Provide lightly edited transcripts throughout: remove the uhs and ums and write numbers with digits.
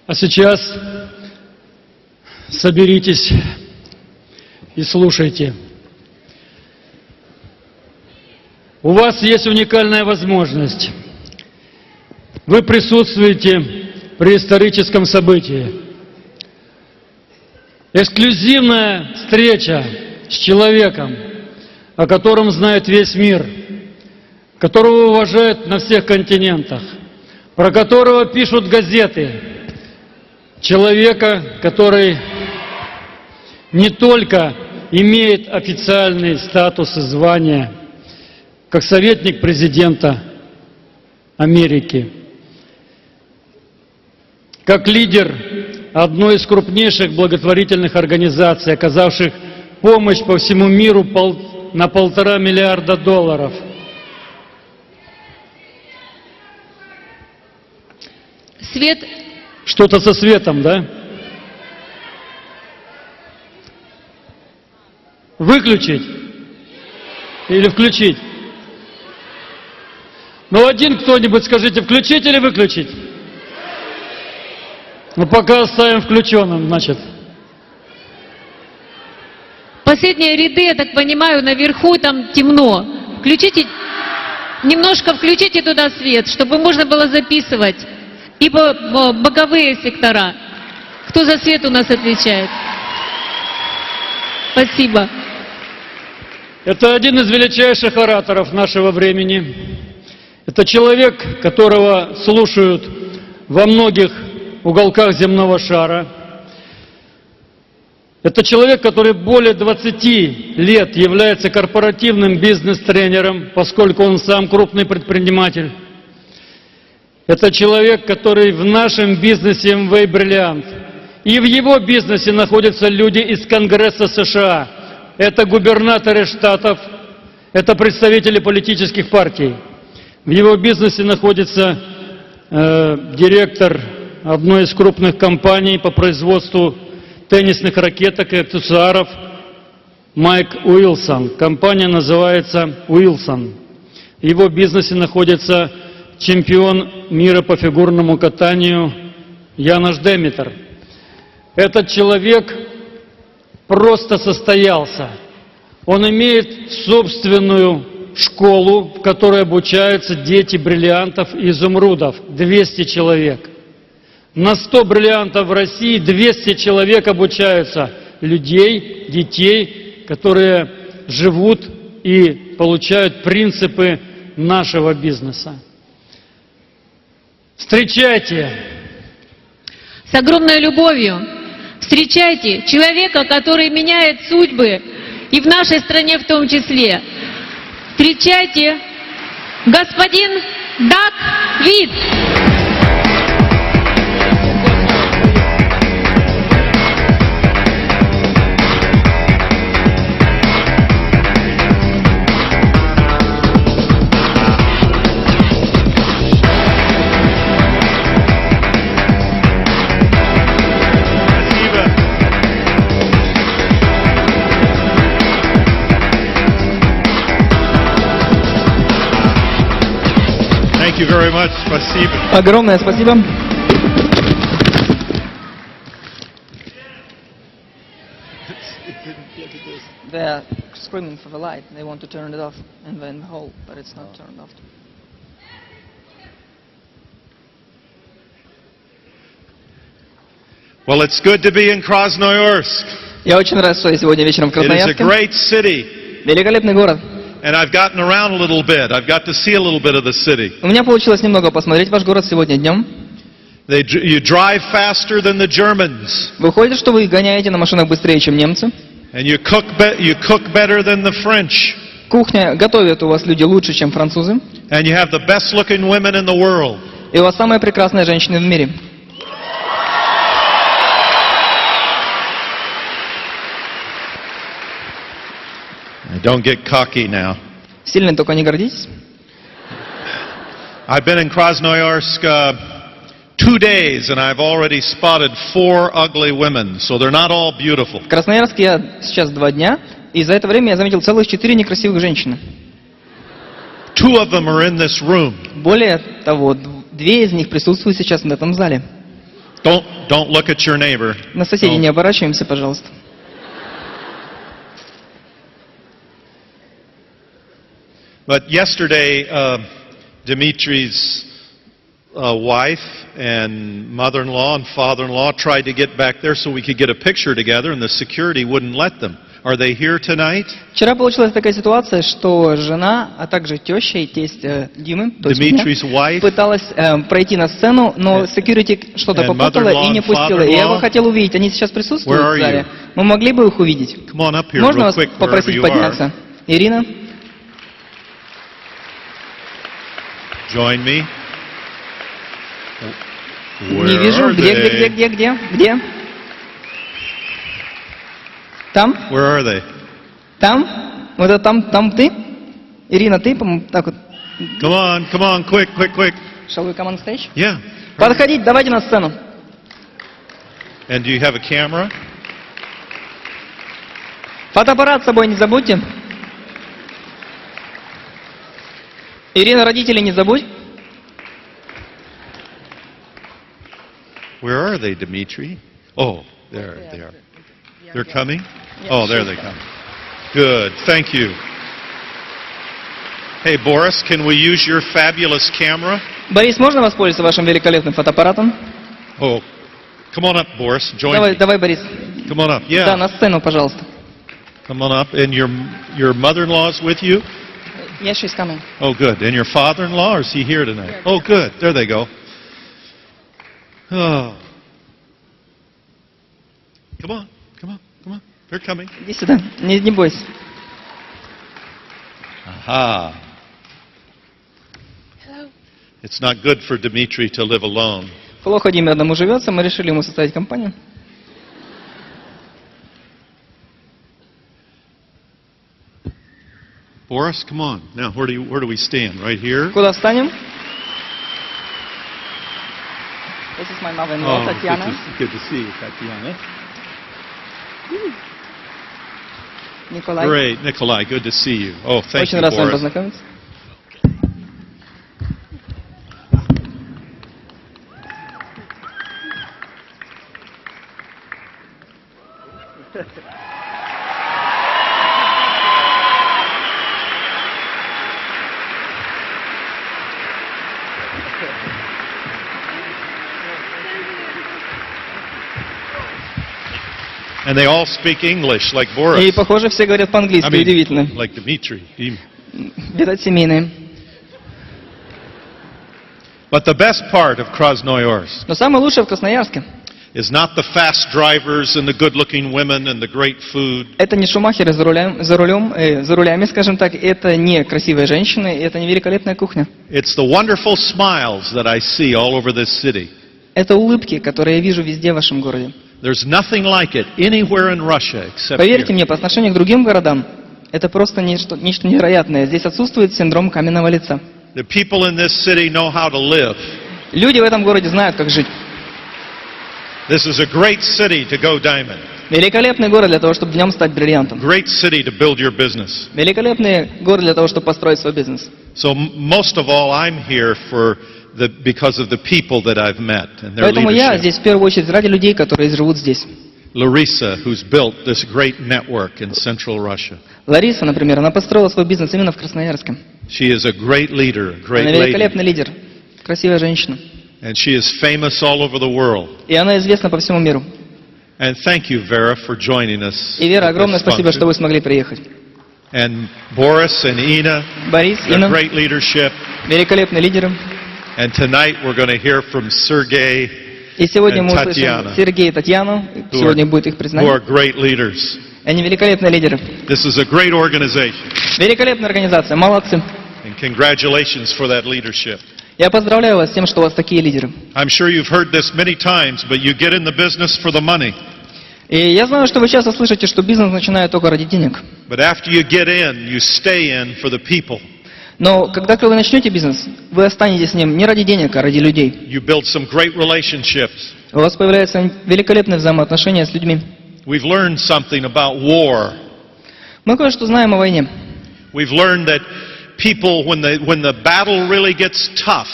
А сейчас соберитесь и слушайте. У вас есть уникальная возможность. Вы присутствуете при историческом событии. Эксклюзивная встреча с человеком, о котором знает весь мир, которого уважают на всех континентах, про которого пишут газеты. Человека, который не только имеет официальный статус и звание, как советник президента Америки, как лидер одной из крупнейших благотворительных организаций, оказавших помощь по всему миру на $1,5 миллиарда. Свет. Что-то со светом, да? Выключить или включить? Ну, один кто-нибудь скажите, включить или выключить? Ну, пока оставим включенным, значит. Последние ряды, я так понимаю, наверху там темно. Включите, немножко включите туда свет, чтобы можно было записывать. И боковые сектора. Кто за свет у нас отвечает? Спасибо. Это один из величайших ораторов нашего времени. Это человек, которого слушают во многих уголках земного шара. Это человек, который более 20 лет является корпоративным бизнес-тренером, поскольку он сам крупный предприниматель. Это человек, который в нашем бизнесе МВ бриллиант. И в его бизнесе находятся люди из Конгресса США. Это губернаторы штатов, это представители политических партий. В его бизнесе находится директор одной из крупных компаний по производству теннисных ракеток и аксессуаров Майк Уилсон. Компания называется Уилсон. В его бизнесе находится чемпион мира по фигурному катанию Янош Деметр. Этот человек просто состоялся. Он имеет собственную школу, в которой обучаются дети бриллиантов и изумрудов. 200 человек. На 100 бриллиантов в России 200 человек обучаются. Людей, детей, которые живут и получают принципы нашего бизнеса. Встречайте! С огромной любовью встречайте человека, который меняет судьбы, и в нашей стране в том числе. Встречайте господин Даг Вид. Thank you very much. Спасибо. Огромное спасибо. They are screaming for the light. They want to turn it off in the hall, but it's not turned off. Well, it's good to be in Krasnoyarsk. Я очень рад, что я сегодня вечером в It is a Красноярске. great city, Великолепный город. and I've gotten around a little bit. I've got to see a little bit of the city. У меня получилось немного посмотреть ваш город сегодня днем. You drive faster than the Germans, Выходит, что вы гоняете на машинах быстрее, чем немцы. and you cook better than the French, Кухня готовят у вас люди лучше, чем французы. and you have the best-looking women in the world. И у вас самые прекрасные женщины в мире. Don't get cocky now. Сильно только не гордитесь. I've been in Krasnoyarsk 2 days, and I've already spotted 4 ugly women, so they're not all beautiful. В Красноярске я сейчас 2 дня, и за это время я заметил целых 4 некрасивых женщины. 2 of them are in this room. Более того, 2 из них присутствуют сейчас в этом зале. Don't look at your neighbor. На соседей Don't. не оборачиваемся, пожалуйста. But yesterday, Dimitri's wife and mother-in-law and father-in-law tried to get back there so we could get a picture together, and the security wouldn't let them. Are they here tonight? Вчера получилась такая ситуация, что жена, а также теща и тесть Димы, то есть меня, Dimitri's wife пыталась пройти на сцену, но security что-то and попутала и не mother-in-law and пустила. И я его father-in-law. хотел увидеть. Они сейчас присутствуют Where are в зале. you? Мы могли бы их увидеть. Come on up here Можно real вас quick, wherever попросить you подняться? are. Ирина, Join me. не Where вижу. are they? Где? Там? Where are they? Там? Вот это там ты? Ирина, ты? Так вот. Come on, quick. Shall we come on stage? Yeah. Подходите, давайте на сцену. And do you have a camera? Фотоаппарат с собой не забудьте. Ирина, родителей не забудь. Where are they, Dimitri? Oh, there they are. They're coming? Oh, there they come. Good, thank you. Hey, Boris, can we use your fabulous camera? Борис, можно воспользоваться вашим великолепным фотоаппаратом? Oh, come on up, Boris. Join me. Давай, Борис. Come on up. Да, Yeah, на сцену, пожалуйста. come on up. And your mother-in-law's with you? Yes, she's coming. Oh, good. And your father-in-law, or is he here tonight? Oh, good. There they go. Oh. Come on. They're coming. Иди сюда, не бойся. Aha. It's not good for Dimitri to live alone. Плохо Диме одному живется, мы решили ему составить компанию. Boris, come on. Now, where do we stand? Right here? Куда встанем? This is my mother-in-law, Татьяна. Good to see you, Tatiana. Николай. Great, Nikolai, good to see you. Oh, thank Очень you, рад с вами Boris. познакомиться. And they all speak English, like Boris. И, похоже, все говорят по-английски, удивительно. like Dimitri. Видать, семейные. But the best part of Krasnoyarsk Но самое лучшее в Красноярске is not the fast drivers and the good-looking women and the great food. — это не шумахеры за рулями, скажем так, это не красивые женщины, это не великолепная кухня. It's the wonderful smiles that I see all over this city. Это улыбки, которые я вижу везде в вашем городе. There's nothing like it anywhere in Russia except Поверьте here. мне, по отношению к другим городам, это просто нечто невероятное. Здесь отсутствует синдром каменного лица. The people in this city know how to live. Люди в этом городе знают, как жить. This is a great city to go diamond. Великолепный город для того, чтобы в нем стать бриллиантом. Great city to build your business. Великолепный город для того, чтобы построить свой бизнес. So most of all, I'm here because of the people that I've met and their Поэтому я leadership. здесь в первую очередь ради людей, которые живут здесь. Larissa, who's built this great network in Central Russia. Лариса, например, она построила свой бизнес именно в Красноярске. She is a great leader, a great Она lady, великолепный лидер, красивая женщина. and she is famous all over the world. И она известна по всему миру. And thank you, Vera, for joining us. И, Вера, at this огромное спасибо, function. что вы смогли приехать. And Boris and Ina, Борис, their Инна, great leadership. великолепные лидеры. And tonight we're going to hear from Sergey, И сегодня and мы услышим Татьяна, Сергея и Татьяну. who Сегодня будет их are признание. great leaders. Они великолепные лидеры. This is a great organization, Великолепная организация. Молодцы. and congratulations for that leadership. Я поздравляю вас с тем, что у вас такие лидеры. I'm sure you've heard this many times, but you get in the business for the money. И я знаю, что вы часто слышите, что бизнес начинают только ради денег. But after you get in, you stay in for the people. Но когда вы начнете бизнес, вы останетесь с ним не ради денег, а ради людей. You build some great relationships. У вас появляются великолепные взаимоотношения с людьми. We've learned something about war. Мы кое-что знаем о войне. We've learned that people, when the battle really gets tough,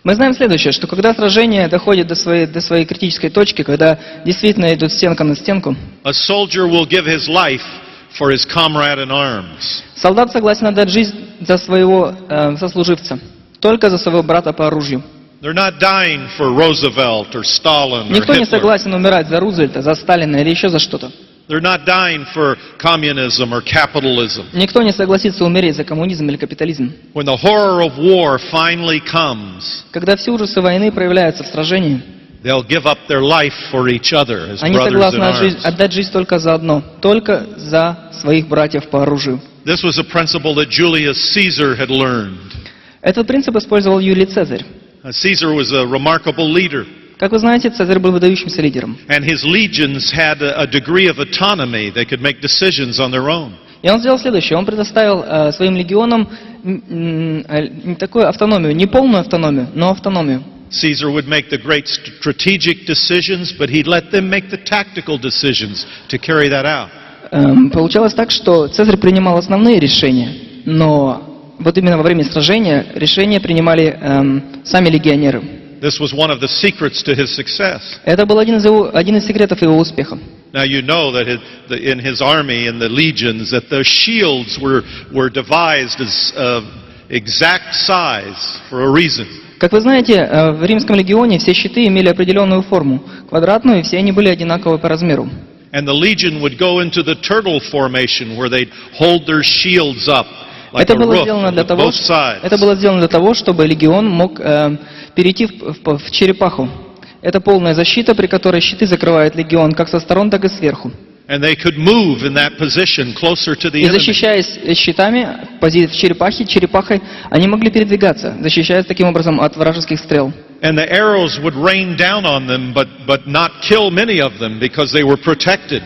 Мы знаем следующее, что когда сражение доходит до своей критической точки, когда действительно идут стенка на стенку, a soldier will give his life for his comrade in arms. солдат согласен отдать жизнь за своего сослуживца, только за своего брата по оружию. They're not dying for Roosevelt or Stalin or Никто не Hitler. согласен умирать за Рузвельта, за Сталина или еще за что-то. They're not dying for communism or capitalism. Никто не согласится умереть за коммунизм или капитализм. When the horror of war finally comes, Когда все ужасы войны проявляются в сражении, they'll give up their life for each other as они brothers in согласны arms. отдать жизнь только за одно, только за своих братьев по оружию. This was a principle that Julius Caesar had learned. Этот принцип использовал Юлий Цезарь. Caesar was a remarkable leader, Как вы знаете, Цезарь был выдающимся лидером. and his legions had a degree of autonomy. They could make decisions on their own. И он сделал следующее. Он предоставил своим легионам такую автономию, не полную автономию, но автономию. Caesar would make the great strategic decisions, but he'd let them make the tactical decisions to carry that out. Получалось так, что Цезарь принимал основные решения, но вот именно во время сражения решения принимали сами легионеры. This was one of the secrets to his success. Это был один из секретов его успеха. Now you know that in his army, in the legions, that the shields were devised as exact size for a reason. Как вы знаете, в римском легионе все щиты имели определенную форму, квадратную, и все они были одинаковы по размеру. And the legion would go into the turtle formation where they'd hold their shields up like Это a было roof сделано on both sides. для того, чтобы легион мог перейти в черепаху. Это полная защита, при которой щиты закрывают легион как со сторон, так и сверху. And they could move in that position closer to the И enemy. защищаясь щитами в черепахой, они могли передвигаться, защищаясь таким образом от вражеских стрел. And the arrows would rain down on them, but not kill many of them because they were protected.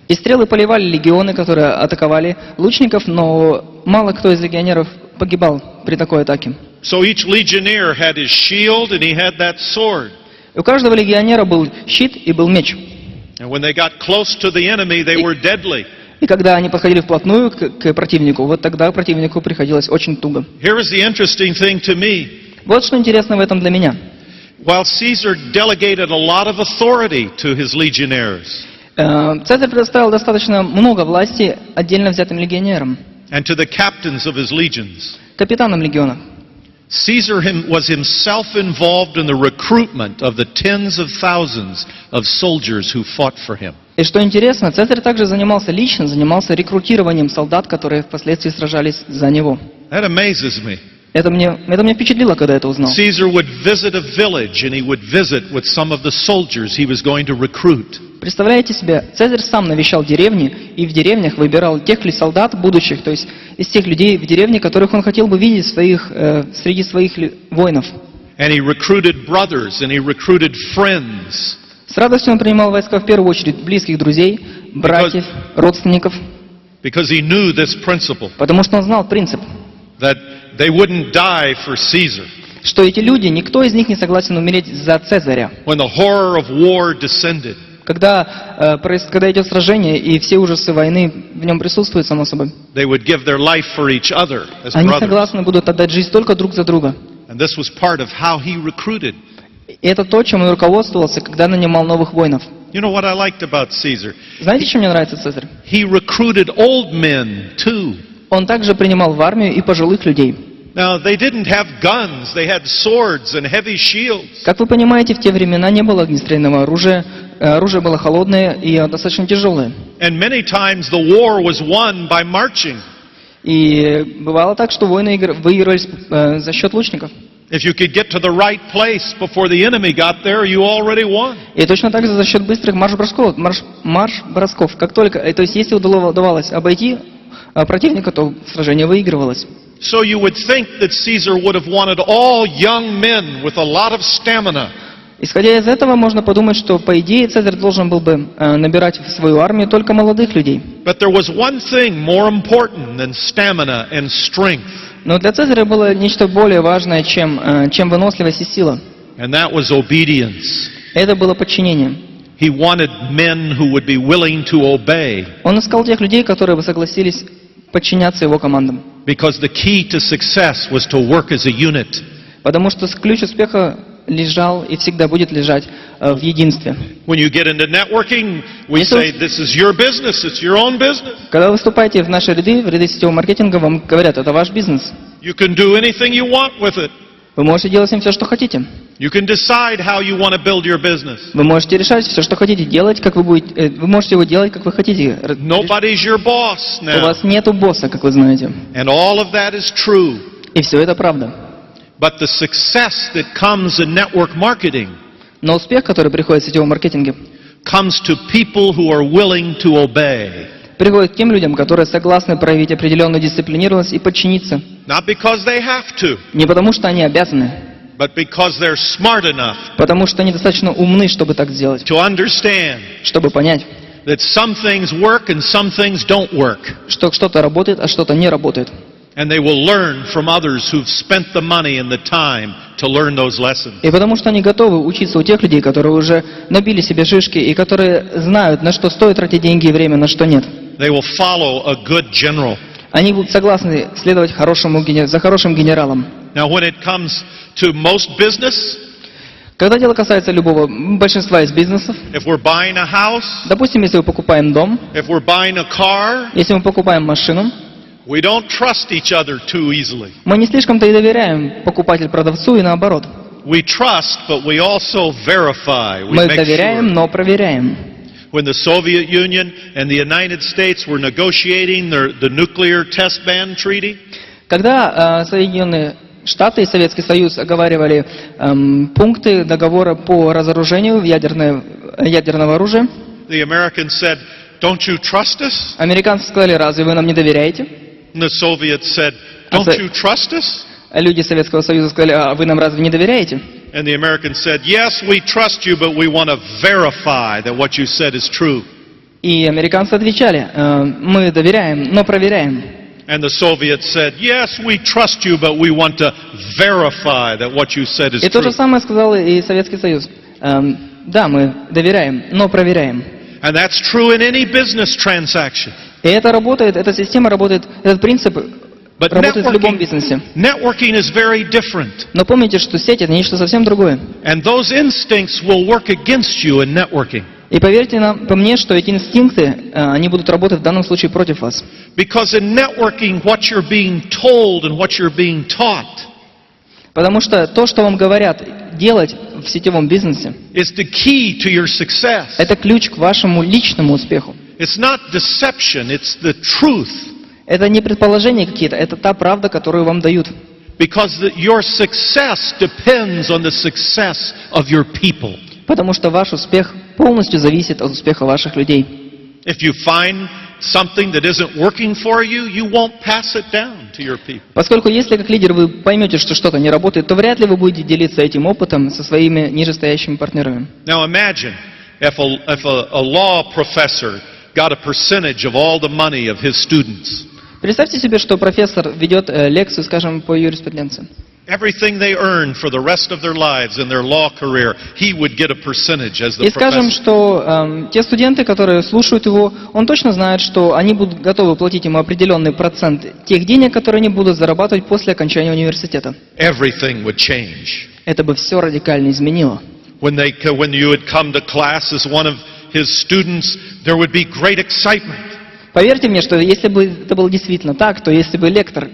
И стрелы поливали легионы, которые атаковали лучников, но мало кто из легионеров погибал при такой атаке. So each legionnaire had his shield and he had that sword. И у каждого легионера был щит и был меч. And when they got close to the enemy, they were deadly. И когда они подходили вплотную к противнику, вот тогда противнику приходилось очень туго. Here is the interesting thing to me. Вот что интересно в этом для меня. While Caesar delegated a lot of authority to his legionnaires Цезарь предоставил достаточно много власти отдельно взятым легионерам, and to the captains of his legions, капитанам легиона. Caesar was himself involved in the recruitment of the tens of thousands of soldiers who fought for him. И что интересно, Цезарь также занимался рекрутированием солдат, которые впоследствии сражались за него. That amazes me. Это меня впечатлило, когда это узнал. Caesar would visit a village and he would visit with some of the soldiers he was going to recruit. Представляете себе, Цезарь сам навещал деревни и в деревнях выбирал тех солдат будущих, то есть из тех людей в деревне, которых он хотел бы видеть среди своих воинов. And he recruited brothers and he recruited friends. С радостью он принимал войска в первую очередь близких друзей, братьев, родственников, Because he knew this principle, потому что он знал принцип, that they wouldn't die for Caesar. что эти люди, никто из них не согласен умереть за Цезаря. When the horror of war descended, Когда идет сражение и все ужасы войны в нем присутствуют, само собой, they would give their life for each other as они brothers. согласны будут отдать жизнь только друг за друга. And this was part of how he recruited. И это то, чем он руководствовался, когда нанимал новых воинов. You know what I liked about Caesar? Знаете, чем мне нравится Цезарь? He recruited old men too. Он также принимал в армию и пожилых людей. Now, they didn't have guns, they had swords and heavy shields. Как вы понимаете, в те времена не было огнестрельного оружия, оружие было холодное и достаточно тяжелое. And many times the war was won by marching. И бывало так, что войны выигрывались за счет лучников. If you could get to the right place before the enemy got there, you already won. И точно так же за счет быстрых марш-бросков. Как только, то есть если удавалось обойти противника, то сражение выигрывалось. So you would think that Caesar would have wanted all young men with a lot of stamina. Исходя из этого, можно подумать, что, по идее, Цезарь должен был бы набирать в свою армию только молодых людей. But there was one thing more important than stamina and strength, Но для Цезаря было нечто более важное, чем выносливость и сила. and that was obedience. Это было подчинение. He wanted men who would be willing to obey, Он искал тех людей, которые бы согласились подчиняться его командам. because the key to success was to work as a unit. Потому что ключ успеха лежал и всегда будет лежать в единстве. When you get into networking, we Если say, this is your business, it's your own business. Когда вы выступаете в наши ряды, в ряды сетевого маркетинга, вам говорят, это ваш бизнес. You can do anything you want with it. Вы можете делать с ним все, что хотите. You can decide how you want to build your business. Вы можете решать все, что хотите делать, как вы будете. Вы можете его делать, как вы хотите. Nobody's your boss У now. вас нету босса, как вы знаете. And all of that is true. И все это правда. But the success that comes in network marketing Но успех, который приходит в сетевом маркетинге, comes to people who are willing to obey. приходит к тем людям, которые согласны проявить определенную дисциплинированность и подчиниться. Not because they have to, Не потому, что они обязаны, but because they're smart enough потому что они достаточно умны, чтобы так сделать, to understand чтобы понять, that some things work and some things don't work. что что-то работает, а что-то не работает. And they will learn from others who've spent the money and the time to learn those lessons. И потому что они готовы учиться у тех людей, которые уже набили себе шишки и которые знают, на что стоит тратить деньги и время, на что нет. They will follow a good general. Они будут согласны следовать за хорошим генералом. Now, when it comes to most business, Когда дело касается большинства из бизнесов, if we're buying a house, допустим, если мы покупаем дом, if we're buying a car, если мы покупаем машину, we don't trust each other too easily. мы не слишком-то и доверяем покупатель продавцу и наоборот. We trust, but we also verify. We Мы make доверяем, sure. но проверяем. When the Soviet Union and the United States were negotiating the nuclear test ban treaty, Когда Соединенные Штаты и Советский Союз оговаривали пункты договора по разоружению ядерного оружия, the Americans said, "Don't you trust us?" американцы сказали, разве вы нам не доверяете? And the Soviets said, "Don't you trust us?" А люди Советского Союза сказали, а вы нам разве не доверяете? And the Americans said, "Yes, we trust you, but we want to verify that what you said is true." И американцы отвечали, мы доверяем, но проверяем. And the Soviets said, "Yes, we trust you, but we want to verify that what you said is И то же true." самое сказал и Советский Союз. Да, мы доверяем, но проверяем. And that's true in any business transaction. И это работает, эта система работает, этот принцип But работает в любом бизнесе. networking is very different. Но помните, что сеть — это нечто совсем другое. And those instincts will work against you in networking. И поверьте по мне, что эти инстинкты, они будут работать в данном случае против вас. Because in networking, what you're being told and what you're being taught Потому что то, что вам говорят делать в сетевом бизнесе, is the key to your success. это ключ к вашему личному успеху. It's not deception, it's the truth. Это не предположения какие-то, это та правда, которую вам дают. Because your success depends on the success of your people. Потому что ваш успех полностью зависит от успеха ваших людей. If you find something that isn't working for you, you won't pass it down to your people. Поскольку если как лидер вы поймете, что что-то не работает, то вряд ли вы будете делиться этим опытом со своими нижестоящими партнерами. Now imagine if a law professor got a percentage of all the money of his students. Представьте себе, что профессор ведет лекцию, скажем, по юриспруденции. Everything they earn for the rest of their lives in their law career, he would get a percentage as the И скажем, professor. что те студенты, которые слушают его, он точно знает, что они будут готовы платить ему определенный процент тех денег, которые они будут зарабатывать после окончания университета. Everything would change. Это бы все радикально изменило. When you would come to class as one of his students, there would be great excitement. Поверьте мне, что если бы это было действительно так, то если бы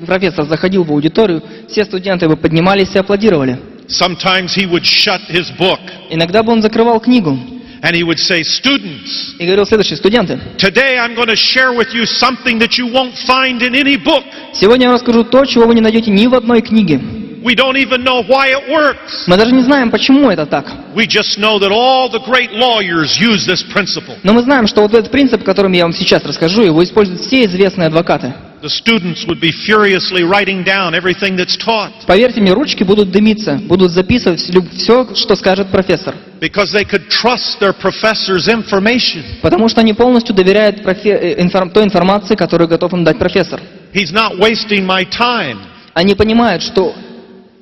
профессор заходил в аудиторию, все студенты бы поднимались и аплодировали. Sometimes he would shut his book Иногда бы он закрывал книгу and he would say, "Students, и говорил следующее: студенты, today I'm going to share with you something that you won't find in any book. сегодня я вам расскажу то, чего вы не найдете ни в одной книге. We don't even know why it works. Мы даже не знаем, почему это так. We just know that all the great lawyers use this principle." Но мы знаем, что вот этот принцип, которым я вам сейчас расскажу, его используют все известные адвокаты. The students would be furiously writing down everything that's taught Поверьте мне, ручки будут дымиться, будут записывать все, что скажет профессор. because they could trust their professor's information. Потому что они полностью доверяют той информации, которую готов им дать профессор. He's not wasting my time. Они понимают, что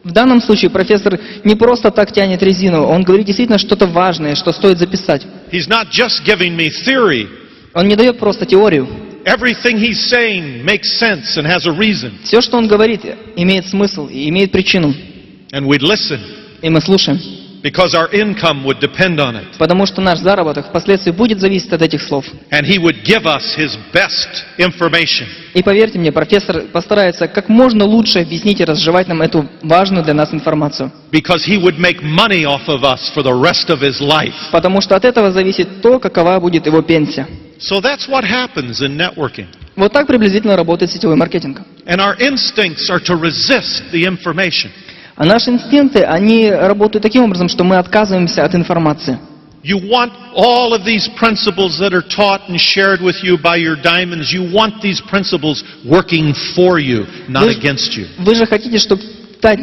в данном случае профессор не просто так тянет резину, он говорит действительно что-то важное, что стоит записать. He's not just giving me theory. Он не дает просто теорию. Everything he's saying makes sense and has a reason. Все, что он говорит, имеет смысл и имеет причину. And we'd listen и мы слушаем. because our income would depend on it. Потому что наш заработок впоследствии будет зависеть от этих слов. And he would give us his best information. И поверьте мне, профессор постарается как можно лучше объяснить и разжевать нам эту важную для нас информацию. Because he would make money off of us for the rest of his life. Потому что от этого зависит то, какова будет его пенсия. So that's what happens in networking. Вот так приблизительно работает сетевой маркетинг. And our instincts are to resist the information. А наши инстинкты, они работают таким образом, что мы отказываемся от информации. You want all of these principles that are taught and shared with you by your diamonds, you want these principles working for you, not against you. Вы же хотите, чтобы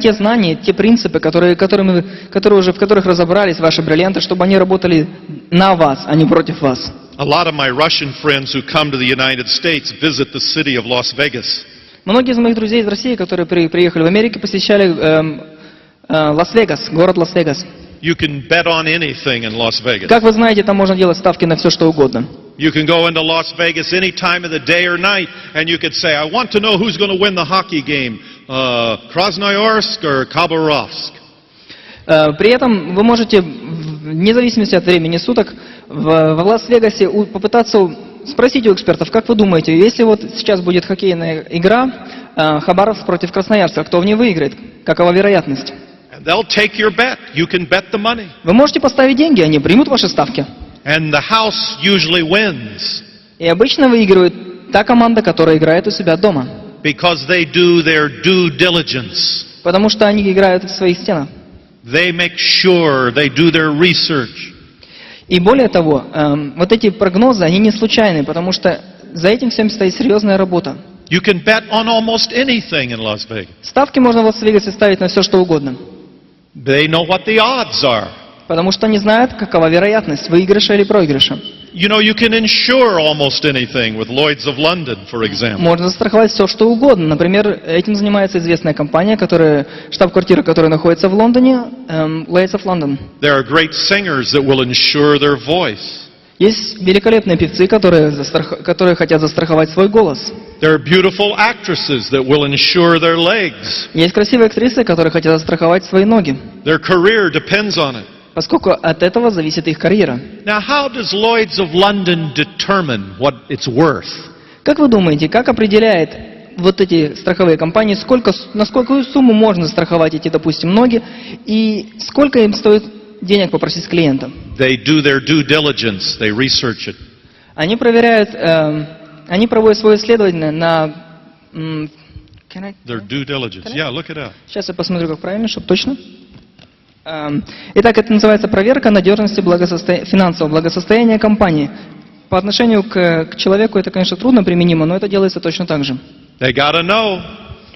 те знания, те принципы, в которых разобрались ваши бриллианты, чтобы они работали на вас, а не против вас. A lot of my Russian friends who come to the United States visit the city of Las Vegas. Многие из моих друзей из России, которые приехали в Америку, посещали Лас-Вегас, город Лас-Вегас. You can bet on anything in Las Vegas. Как вы знаете, там можно делать ставки на все, что угодно. You can go into Las Vegas any time of the day or night, and you could say, I want to know who's going to win the hockey game, Krasnoyarsk or Khabarovsk. При этом вы можете, вне зависимости от времени суток, в Лас-Вегасе попытаться спросить у экспертов, как вы думаете, если вот сейчас будет хоккейная игра Хабаровск против Красноярска, кто в ней выиграет? Какова вероятность? And they'll take your bet. You can bet the money. Вы можете поставить деньги, они примут ваши ставки. And the house usually wins И обычно выигрывает та команда, которая играет у себя дома. because they do their due diligence. Потому что они играют в своих стенах. They make sure they do their research. И более того, вот эти прогнозы, они не случайны, потому что за этим всем стоит серьезная работа. You can bet on almost anything in Las Vegas. Ставки можно в Лас-Вегасе ставить на все, что угодно. They know what the odds are. Потому что они знают, какова вероятность выигрыша или проигрыша. You know, you can insure almost anything with Lloyd's of London, for example. Можно застраховать все, что угодно. Например, этим занимается известная компания, штаб-квартира которой находится в Лондоне, Lloyd's of London. There are great singers that will insure their voice. Есть великолепные певцы, которые хотят застраховать свой голос. There are beautiful actresses that will insure their legs. Есть красивые актрисы, которые хотят застраховать свои ноги, Their career depends on it. поскольку от этого зависит их карьера. Now, how does Lloyd's of London determine what it's worth? Как вы думаете, как определяет вот эти страховые компании, на сколько сумму можно застраховать эти, допустим, ноги, и сколько им стоит денег попросить с клиента? They do their due diligence. They research it. Они проводят свое исследование на... Their due diligence. Yeah, look it up. Сейчас я посмотрю, как правильно, чтобы точно. Итак, это называется проверка надежности финансового благосостояния компании. По отношению к человеку это, конечно, трудно применимо, но это делается точно так же. They gotta know.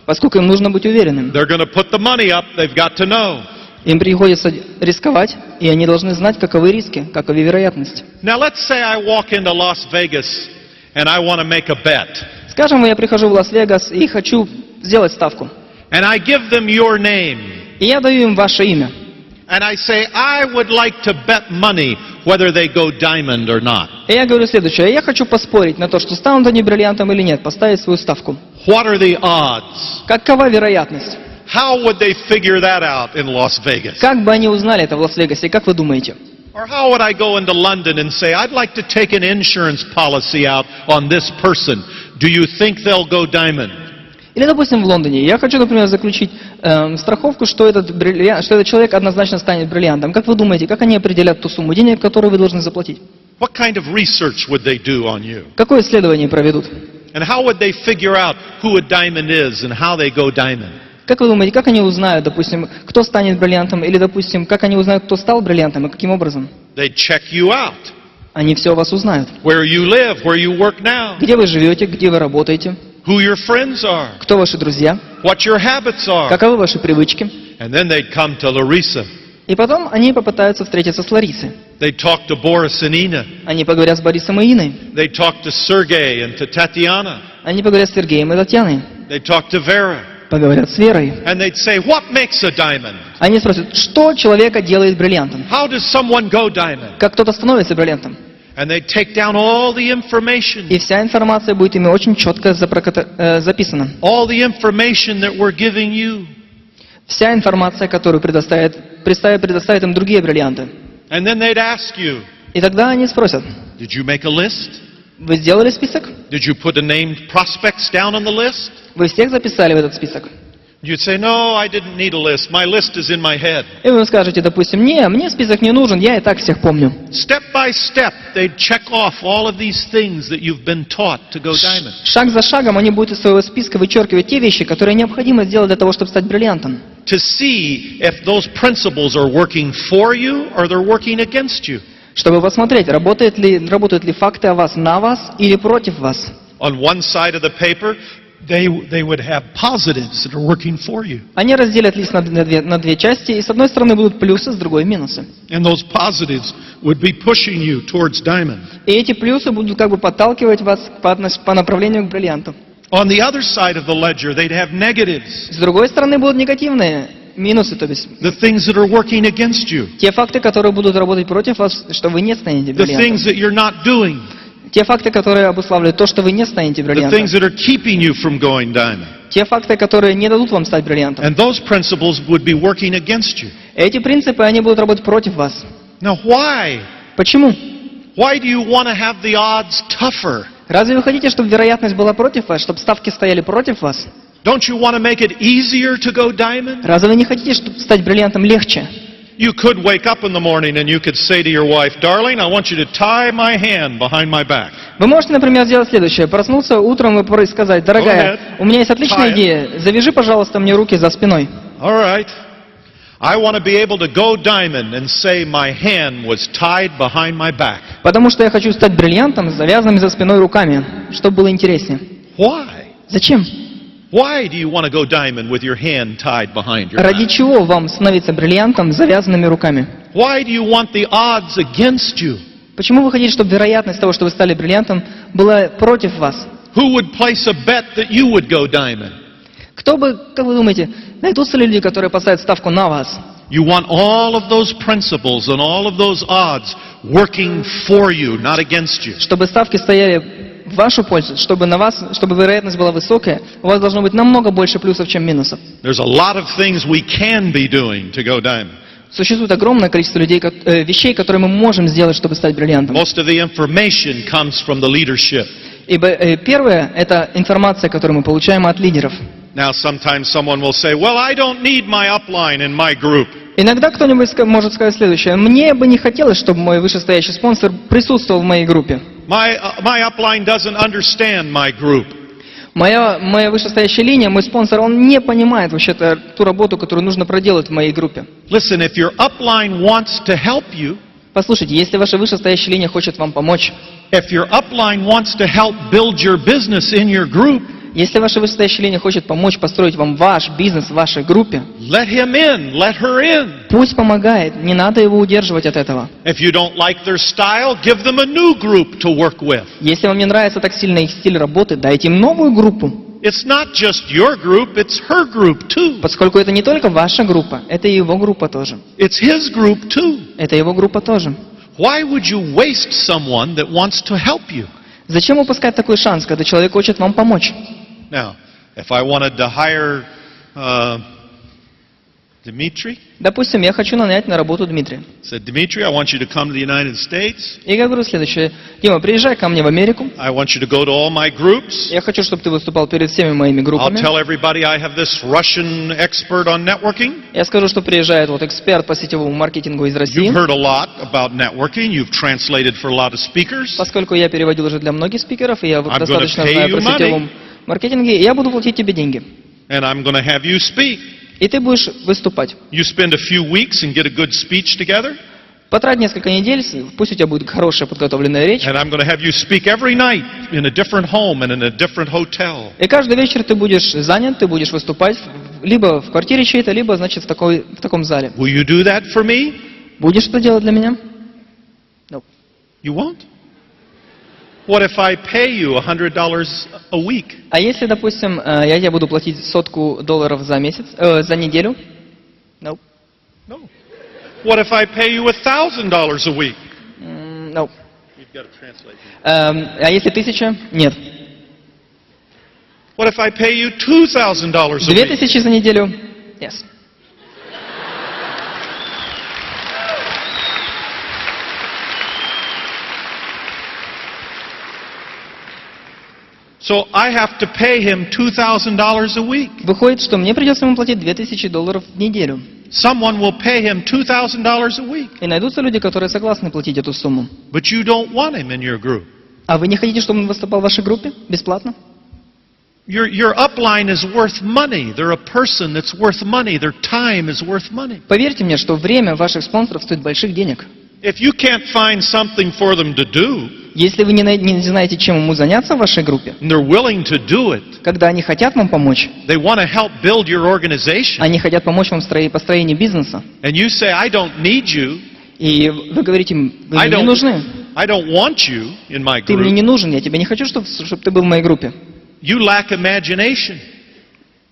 Поскольку им нужно быть уверенным. They're going to put the money up. They've got to know. Им приходится рисковать, и они должны знать, каковы риски, каковы вероятности. Now, let's say I walk into Las Vegas and I want to make a bet. Скажем, я прихожу в Лас-Вегас и хочу сделать ставку. And I give them your name. И я даю им ваше имя. And I say, I would like to bet money whether they go diamond or not. И я говорю следующее. Я хочу поспорить на то, что станут они бриллиантом или нет, поставить свою ставку. What are the odds? Какова вероятность? How would they figure that out in Las Vegas? Как бы они узнали это в Лас-Вегасе, как вы думаете? Or how would I go into London and say, I'd like to take an insurance policy out on this person. Do you think they'll go diamond? Или, допустим, в Лондоне. Я хочу, например, заключить страховку, что этот человек однозначно станет бриллиантом. Как вы думаете, как они определят ту сумму денег, которую вы должны заплатить? What kind of research would they do on you? Какое исследование проведут? And how would they figure out who a diamond is and how they go diamond? Как вы думаете, как они узнают, допустим, кто станет бриллиантом, или, допустим, как они узнают, кто стал бриллиантом и каким образом? They check you out. Они все о вас узнают. Where you live, where you work now, Где вы живете, где вы работаете, who your friends are, кто ваши друзья, what your habits are. каковы ваши привычки. And then they'd come to Larissa. И потом они попытаются встретиться с Ларисой. They'd talk to Boris and Ina. Они поговорят с Борисом и Иной. They'd talk to Sergey and to Tatiana. Они поговорят с Сергеем и Татьяной. They'd talk to Vera. Поговорят с Верой. And they'd say, what makes a diamond? Они спросят, что человека делает бриллиантом? How does someone go diamond? Как кто-то становится бриллиантом? And they'd take down all the information. И вся информация будет ими очень четко записана. All the information that we're giving you. Вся информация, которую предоставят им другие бриллианты. And then they'd ask you, И тогда они спросят, did you make a list? вы сделали список? Did you put the named prospects down on the list? Вы всех записали в этот список? You'd say, no, I didn't need a list. My list is in my head. И вы скажете, допустим, мне список не нужен, я и так всех помню. Step by step, they'd check off all of these things that you've been taught to go diamond. Шаг за шагом они будут из своего списка вычеркивать те вещи, которые необходимо сделать для того, чтобы стать бриллиантом. To see if those principles are working for you or they're working against you. Чтобы посмотреть, работают ли факты о вас на вас или против вас. On one side of the paper, they would have positives that are working for you. Они разделят лист на две части, и с одной стороны будут плюсы, с другой минусы. And those positives would be pushing you towards diamond. И эти плюсы будут как бы подталкивать вас по направлению к бриллианту. On the other side of the ledger, they'd have negatives. С другой стороны будут негативные минусы, то есть The things that are working against you. те факты, которые будут работать против вас, что вы не станете The things бриллиантом. that you're not doing. Те факты, которые обуславливают то, что вы не станете The бриллиантом. things that are keeping you from going diamond. Те факты, которые не дадут вам стать бриллиантом. And those principles would be working against you. Эти принципы, они будут работать против вас. Now why? Почему? Why do you want to have the odds tougher? Разве вы хотите, чтобы вероятность была против вас, чтобы ставки стояли против вас? Don't you want to make it easier to go diamond? Разве вы не хотите, чтобы стать бриллиантом легче? You could wake up in the morning and you could say to your wife, darling, I want you to tie my hand behind my back. Вы можете, например, сделать следующее. Проснуться утром и сказать, дорогая, у меня есть отличная идея, завяжи, пожалуйста, мне руки за спиной. All right. I want to be able to go diamond and say my hand was tied behind my back. Потому что я хочу стать бриллиантом с завязанными за спиной руками, чтобы было интереснее. Why? Зачем? Why do you want to go diamond with your hand tied behind your Ради back? чего вам становиться бриллиантом с завязанными руками? Why do you want the odds against you? Почему вы хотите, чтобы вероятность того, что вы стали бриллиантом, была против вас? Who would place a bet that you would go diamond? Кто бы, как вы думаете, найдутся ли люди, которые поставят ставку на вас? You want all of those principles and all of those odds working for you, not against you. Чтобы ставки стояли в вашу пользу, чтобы вероятность была высокая, у вас должно быть намного больше плюсов, чем минусов. There's a lot of things we can be doing to go diamond. Существует огромное количество вещей, которые мы можем сделать, чтобы стать бриллиантом. Most of the information comes from the leadership. Ибо первое – это информация, которую мы получаем от лидеров. Now, sometimes someone will say, well, I don't need my upline in my group. Иногда кто-нибудь может сказать следующее. Мне бы не хотелось, чтобы мой вышестоящий спонсор присутствовал в моей группе. My upline doesn't understand my group. Моя вышестоящая линия, мой спонсор, он не понимает вообще-то ту работу, которую нужно проделать в моей группе. Listen, if your upline wants to help you, Послушайте, если ваша вышестоящая линия хочет вам помочь, if your upline wants to help build your business in your group, если ваша вышестоящая линия хочет помочь построить вам ваш бизнес в вашей группе, let him in, let her in. пусть помогает, не надо его удерживать от этого. If you don't like their style, give them a new group to work with. Если вам не нравится так сильно их стиль работы, дайте им новую группу. It's not just your group, it's her group too. Поскольку это не только ваша группа, это и его группа тоже. It's his group too. Это его группа тоже. Why would you waste someone that wants to help you? Зачем упускать такой шанс, когда человек хочет вам помочь? Now, if I wanted to hire Dmitry, Допустим, я хочу нанять на работу Дмитрия. said, Dmitry, I want you to come to the United States. И я говорю следующее. Дима, приезжай ко мне в Америку. I want you to go to all my groups. Я хочу, чтобы ты выступал перед всеми моими I'll группами. tell everybody I have this Russian expert on networking. Я скажу, что приезжает вот эксперт по сетевому маркетингу из России. You've heard a lot about networking. You've translated for a lot of speakers. Поскольку я переводил уже для многих спикеров, и я I'm достаточно gonna pay знаю you про сетевом маркетинге, я буду платить тебе деньги. And I'm going to have you speak. И ты будешь выступать. You spend a few weeks and get a good speech together. Потрать несколько недель, пусть у тебя будет хорошая подготовленная речь. And I'm going to have you speak every night in a different home and in a different hotel. И каждый вечер ты будешь занят, ты будешь выступать либо в квартире чьей-то, либо, значит, в таком зале. Will you do that for me? Будешь это делать для меня? No. You won't? What if I pay you $100 a week? А если, допустим, я тебе буду платить $100 за месяц, за неделю? No. No. What if I pay you $1,000 a week? No. You've got to translate. А если 1000? Нет. What if I pay you $2,000 a week? 2000 за неделю? Yes. So I have to pay him $2,000 a week. Выходит, что мне придется ему платить $2000 в неделю. Someone will pay him $2,000 a week. И найдутся люди, которые согласны платить эту сумму. But you don't want him in your group. А вы не хотите, чтобы он выступал в вашей группе бесплатно? Your upline is worth money. They're a person that's worth money. Their time is worth money. Поверьте мне, что время ваших спонсоров стоит больших денег. If you can't find something for them to do, Если вы не знаете, чем ему заняться в вашей группе, and they're willing to do it, когда они хотят вам помочь, they want to help build your organization, они хотят помочь вам в построении бизнеса, and you say, I don't need you, и вы говорите им, вы I мне не нужны, I don't want you in my ты мне group, не нужен, я тебя не хочу, чтобы ты был в моей группе. you lack imagination.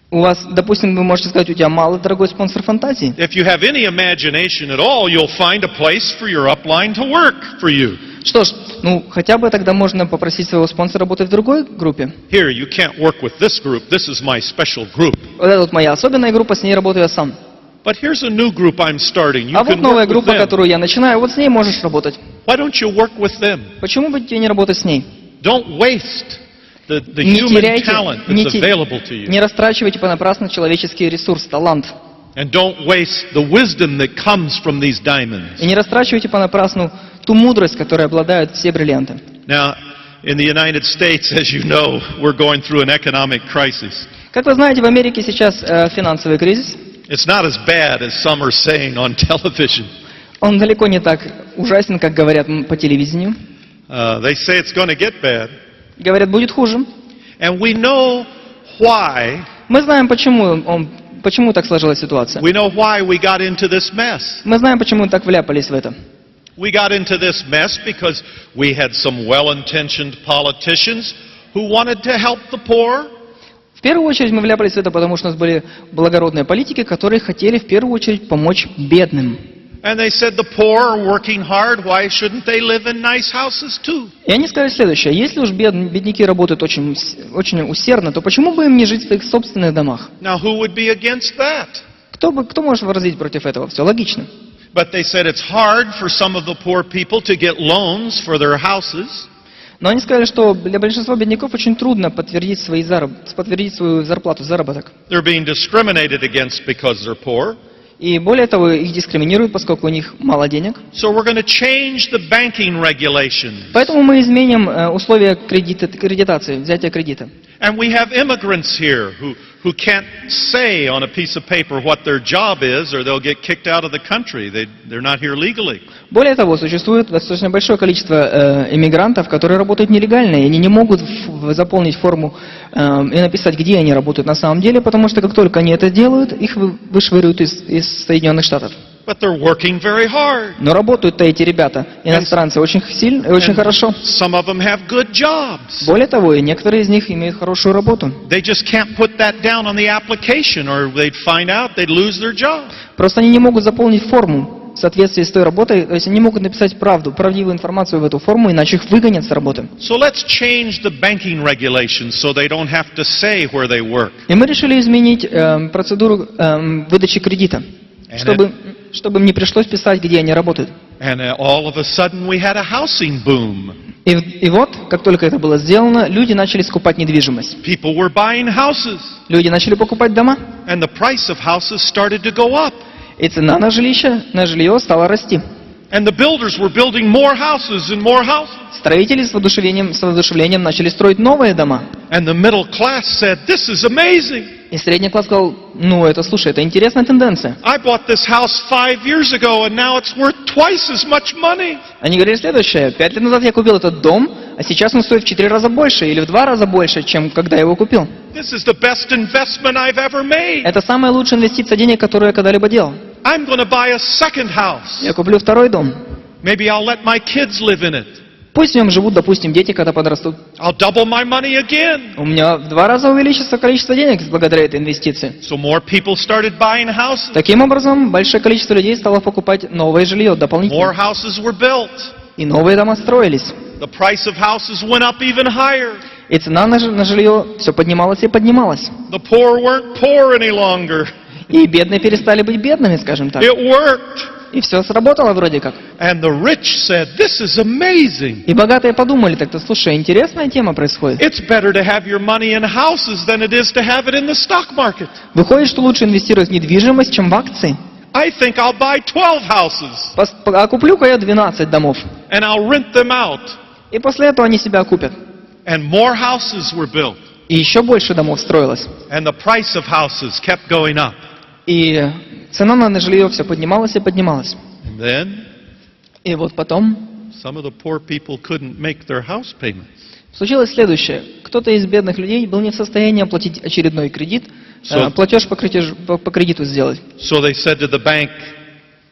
У вас, допустим, вы можете сказать, у тебя мало, дорогой спонсор, фантазии. If you have any imagination at all, you'll find a place for your upline to work for you. Что ж, хотя бы тогда можно попросить своего спонсора работать в другой группе. Here, you can't work with this group. This is my special group. Вот это вот моя особенная группа, с ней работаю я сам. But here's a new group I'm starting. You А вот can новая work with группа, them. которую я начинаю, вот с ней можешь работать. Why don't you work with them? Почему бы тебе не работать с ней? Don't waste the Не human теряйте, talent that's available to you. не растрачивайте понапрасну человеческий ресурс, талант. And don't waste the wisdom that comes from these diamonds. И не растрачивайте понапрасну ту мудрость, которой обладают все бриллианты. Now, in the United States, as you know, we're going through an economic crisis. Как вы знаете, в Америке сейчас финансовый кризис. It's not as bad as some are saying on television. Он далеко не так ужасен, как говорят по телевидению. They say it's going to get bad. Говорят, будет хуже. And we know why. Мы знаем, почему так сложилась ситуация. We know why we got into this mess. Мы знаем, почему так вляпались в это. We got into this mess because we had some well-intentioned politicians who wanted to help the poor. В первую очередь мы вляпались в это, потому что у нас были благородные политики, которые хотели в первую очередь помочь бедным. And they said the poor are working hard, why shouldn't they live in nice houses too? И они сказали следующее: если уж бедняки работают очень усердно, то почему бы им не жить в своих собственных домах? Now who would be against that? Кто может возразить против этого? Все логично. But they said it's hard for some of the poor people to get loans for their houses. Но они сказали, что для большинства бедняков очень трудно подтвердить свою зарплату, заработок. They're being discriminated against because they're poor. И более того, их дискриминируют, поскольку у них мало денег. So we're going to change the banking regulations. Поэтому мы изменим условия кредитации, взятия кредита. And we have immigrants here who can't say on a piece of paper what their job is or they'll get kicked out of the country. They're not here legally. Более того, существует достаточно большое количество иммигрантов, которые работают нелегально, и они не могут заполнить форму и написать, где они работают на самом деле, потому что как только они это делают, их вышвыривают из Соединенных Штатов. But they're working very hard. Но работают-то эти ребята, иностранцы, очень сильно и очень хорошо. Some of them have good jobs. Более того, и некоторые из них имеют хорошую работу. They just can't put that down on the application or they'd find out they'd lose their job. Просто они не могут заполнить форму в соответствии с той работой, то есть они не могут написать правдивую информацию в эту форму, иначе их выгонят с работы. So let's change the banking regulations so they don't have to say where they work. И мы решили изменить процедуру выдачи кредита, чтобы им не пришлось писать, где они работают. And all of a sudden we had a housing boom. И вот, как только это было сделано, люди начали скупать недвижимость. People were buying houses. Люди начали покупать дома, And the price of houses started to go up. и цена на жилье стала расти. And the builders were building more houses and more houses. Строители с воодушевлением начали строить новые дома. And the middle class said, this is amazing. И средний класс сказал, слушай, это интересная тенденция. I bought this house 5 years ago and now it's worth twice as much money. Они говорили следующее: 5 лет назад я купил этот дом, а сейчас он стоит в 4 раза больше или в 2 раза больше, чем когда я его купил. This is the best investment I've ever made. Это самая лучшая инвестиция денег, которую я когда-либо делал. I'm going to buy a second house. Я куплю второй дом. Maybe I'll let my kids live in it. Пусть в нем живут, допустим, дети, когда подрастут. I'll double my money again. У меня в 2 раза увеличится количество денег благодаря этой инвестиции. So more people started buying houses. Таким образом, большое количество людей стало покупать новое жилье More дополнительно. houses were built. И новые дома строились. The price of houses went up even higher. И цена на жилье все поднималась и поднималась. The poor weren't poor any longer. И бедные перестали быть бедными, скажем так. It worked. И все сработало вроде как. And the rich said, this is amazing. И богатые подумали, так-то, слушай, интересная тема происходит. It's better to have your money in houses than it is to have it in the stock market. Выходит, что лучше инвестировать в недвижимость, чем в акции. I think I'll buy 12 houses А куплю-ка я 12 домов. and I'll rent them out. И после этого они себя окупят. And more houses were built. И еще больше домов строилось. And the price of houses kept going up. И цена на жилье все поднималась и поднималась. And then И вот потом some of the poor people couldn't make their house payments. случилось следующее. Кто-то из бедных людей был не в состоянии оплатить очередной кредит, платеж по кредиту сделать. So they said to the bank,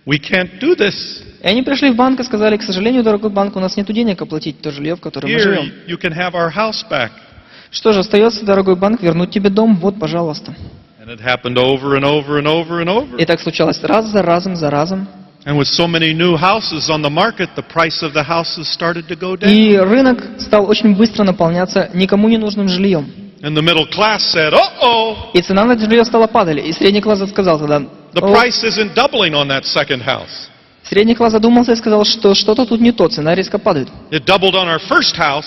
we can't do this. И они пришли в банк и сказали, к сожалению, дорогой банк, у нас нет денег оплатить то жилье, в котором мы Here, живем. you can have our house back. Что же остается, дорогой банк, вернуть тебе дом? Вот, пожалуйста. And it happened over and over and over and over. И так случалось раз за разом, за разом. And with so many new houses on the market, the price of the houses started to go down. И рынок стал очень быстро наполняться никому не нужным жильем. And the middle class said, uh-oh, И цена на жилье стала падать. И средний класс сказал тогда, the price isn't doubling on that second house. средний класс задумался и сказал, что что-то тут не то, цена резко падает. It doubled on our first house,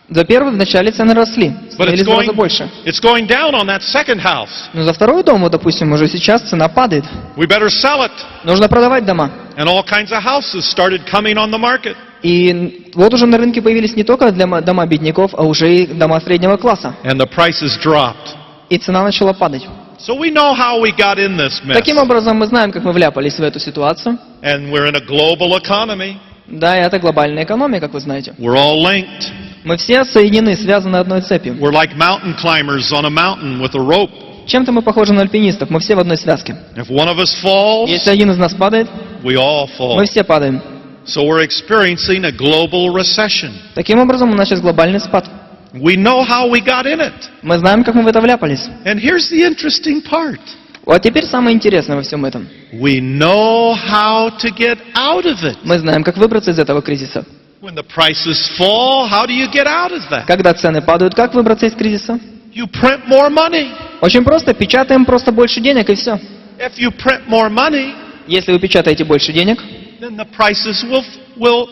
За первый вначале цены росли, but становились в 2 раза больше. it's going down on that second house. Но за второй дом, вот, допустим, уже сейчас цена падает. We better sell it. Нужно продавать дома. And all kinds of houses started coming on the market. И вот уже на рынке появились не только дома бедняков, а уже и дома среднего класса. And the prices dropped. И цена начала падать. So we know how we got in this mess. Таким образом, мы знаем, как мы вляпались в эту ситуацию. And we're in a global economy. Да, и это глобальная экономия, как вы знаете. We're all linked. Мы все соединены, связаны одной цепью. We're like mountain climbers on a mountain with a rope. Чем-то мы похожи на альпинистов, мы все в одной связке. If one of us falls, Если один из нас падает, we all мы fall. все падаем. So we're experiencing a global recession. Таким образом, у нас сейчас глобальный спад. We know how we got in it. Мы знаем, как мы в это вляпались. And here's the interesting part. Вот теперь самое интересное во всем этом. We know how to get out of it. Мы знаем, как выбраться из этого кризиса. When the prices fall, how do you get out of that? Когда цены падают, как выбраться из кризиса? You print more money. Очень просто, печатаем просто больше денег и все. If you print more money, Если вы печатаете больше денег, then the prices will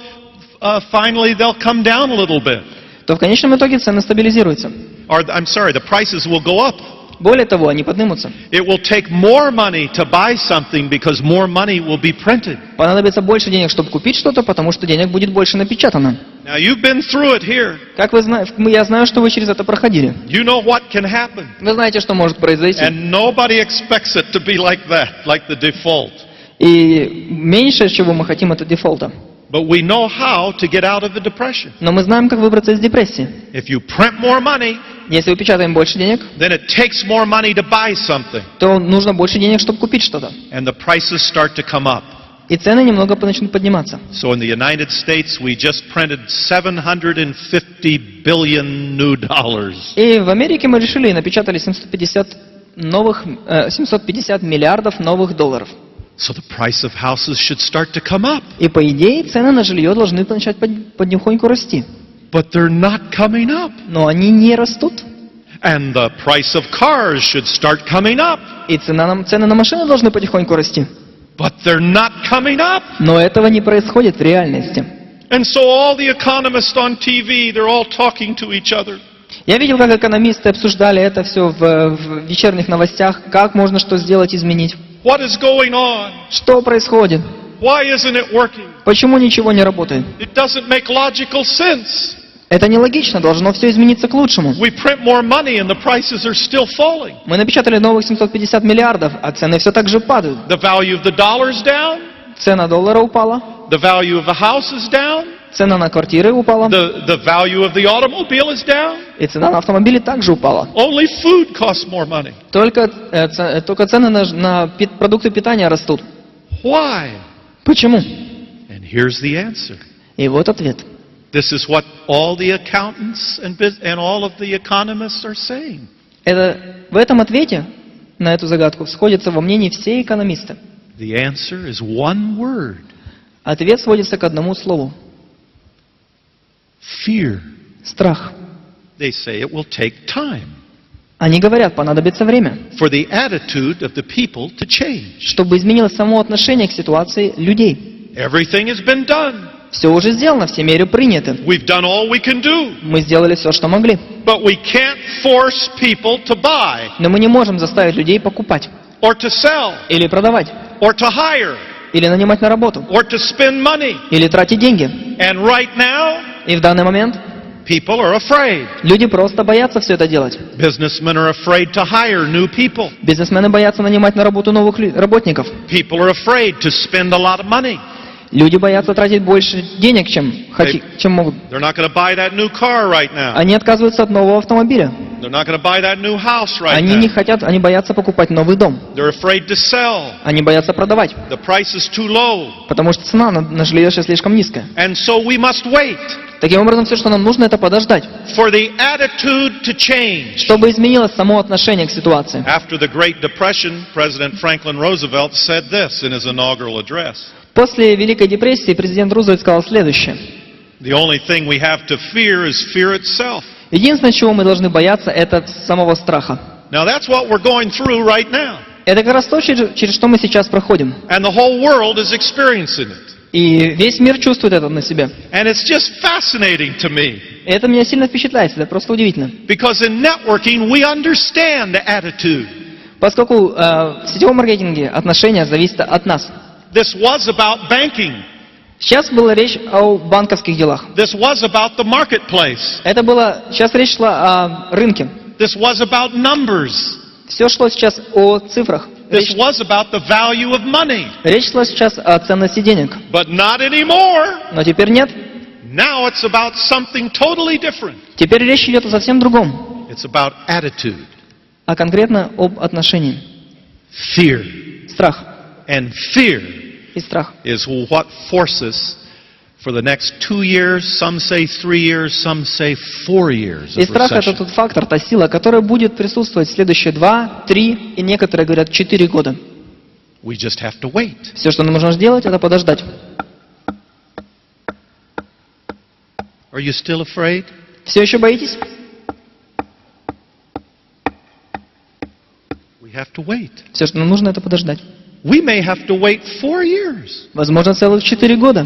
finally they'll come down a little bit. то в конечном итоге цены стабилизируются. Or I'm sorry, the prices will go up. Более того, они поднимутся. It will take more money to buy something because more money will be printed. Понадобится больше денег, чтобы купить что-то, потому что денег будет больше напечатано. Now you've been through it here. Как вы знаете, я знаю, что вы через это проходили. You know what can happen. Вы знаете, что может произойти. And nobody expects it to be like that, like the default. И меньше, чего мы хотим, это дефолта. But we know how to get out of the depression. Но мы знаем, как выбраться из депрессии. If you print more money, Если мы печатаем больше денег, then it takes more money to buy something. то нужно больше денег, чтобы купить что-то. And the prices start to come up. И цены немного начнут подниматься. So in the United States, we just printed 750 billion new dollars. И в Америке мы решили и напечатали 750 миллиардов новых долларов. So the price of houses should start to come up. И по идее цены на жилье должны начать потихоньку расти. But they're not coming up. Но они не растут. And the price of cars should start coming up. И цены на машины должны потихоньку расти. But they're not coming up. Но этого не происходит в реальности. And so all the economists on TV, they're all talking to each other. Я видел, как экономисты обсуждали это все в вечерних новостях, как можно что сделать, изменить. What is going on? Что происходит? Why isn't it working? Почему ничего не работает? It doesn't make logical sense. Это нелогично, должно все измениться к лучшему. We print more money and the prices are still falling. Мы напечатали новых 750 миллиардов, а цены все так же падают. The value of the dollar is down. Цена доллара упала, The value of the house is down. цена на квартиры упала, The value of the automobile is down. и цена на автомобили также упала. Only food costs more money. Только цены на продукты питания растут. Why? Почему? And here's the answer. И вот ответ. This is what all the accountants and all of the economists are saying. В этом ответе на эту загадку сходятся во мнении все экономисты. The answer is one word. Ответ сводится к одному слову. Fear. Страх. They say it will take time. Они говорят, понадобится время, for the attitude of the people to change. чтобы изменилось само отношение к ситуации людей. Everything has been done. Все уже сделано, все меры приняты. We've done all we can do. Мы сделали все, что могли. But we can't force people to buy, Но мы не можем заставить людей покупать, or to sell, или продавать, or to hire, или нанимать на работу, or to spend money. или тратить деньги. And right now, И в данный момент people are afraid. люди просто боятся все это делать. Businessmen are afraid to hire new people. Бизнесмены боятся нанимать на работу новых работников. People are afraid to spend a lot of money. Люди боятся тратить больше денег, чем могут. They're not going to buy that new car right now. Они отказываются от нового автомобиля. They're not going to buy that new house right Они не now. хотят, они боятся покупать новый дом. They're afraid to sell. Они боятся продавать, The price is too low. потому что цена на жилье сейчас слишком низкая. And so we must wait Таким образом, все, что нам нужно, это подождать, for the attitude to change. чтобы изменилось само отношение к ситуации. After the Great Depression, President Franklin Roosevelt said this in his inaugural address. После Великой депрессии президент Рузвельт сказал следующее. The only thing we have to fear is fear itself. Единственное, чего мы должны бояться, это самого страха. Now that's what we're going through right now. Это как раз то, через что мы сейчас проходим. And the whole world is experiencing it. И весь мир чувствует это на себе. And it's just fascinating to me. И это меня сильно впечатляет, это просто удивительно. Because in networking we understand the attitude. Поскольку в сетевом маркетинге отношения зависят от нас. This was about banking. Сейчас была речь о банковских делах. This was about the marketplace. Сейчас речь шла о рынке. This was about numbers. Все шло сейчас о цифрах. This was about the value of money. Речь шла сейчас о ценности денег. But not anymore. Но теперь нет. Now it's about something totally different. Теперь речь идет о совсем другом. It's about attitude. А конкретно об отношении. Fear. Страх. And fear И страх. is what forces for the next 2 years, some say 3 years, some say 4 years И of страх это recession. тот фактор, та сила, которая будет присутствовать в следующие 2, 3 и некоторые говорят 4 года. We just have to wait. Все, что нам нужно сделать, это подождать. Are you still afraid? Все еще боитесь? We have to wait. Все, что нам нужно, это подождать. We may have to wait 4 years Возможно, целых 4 года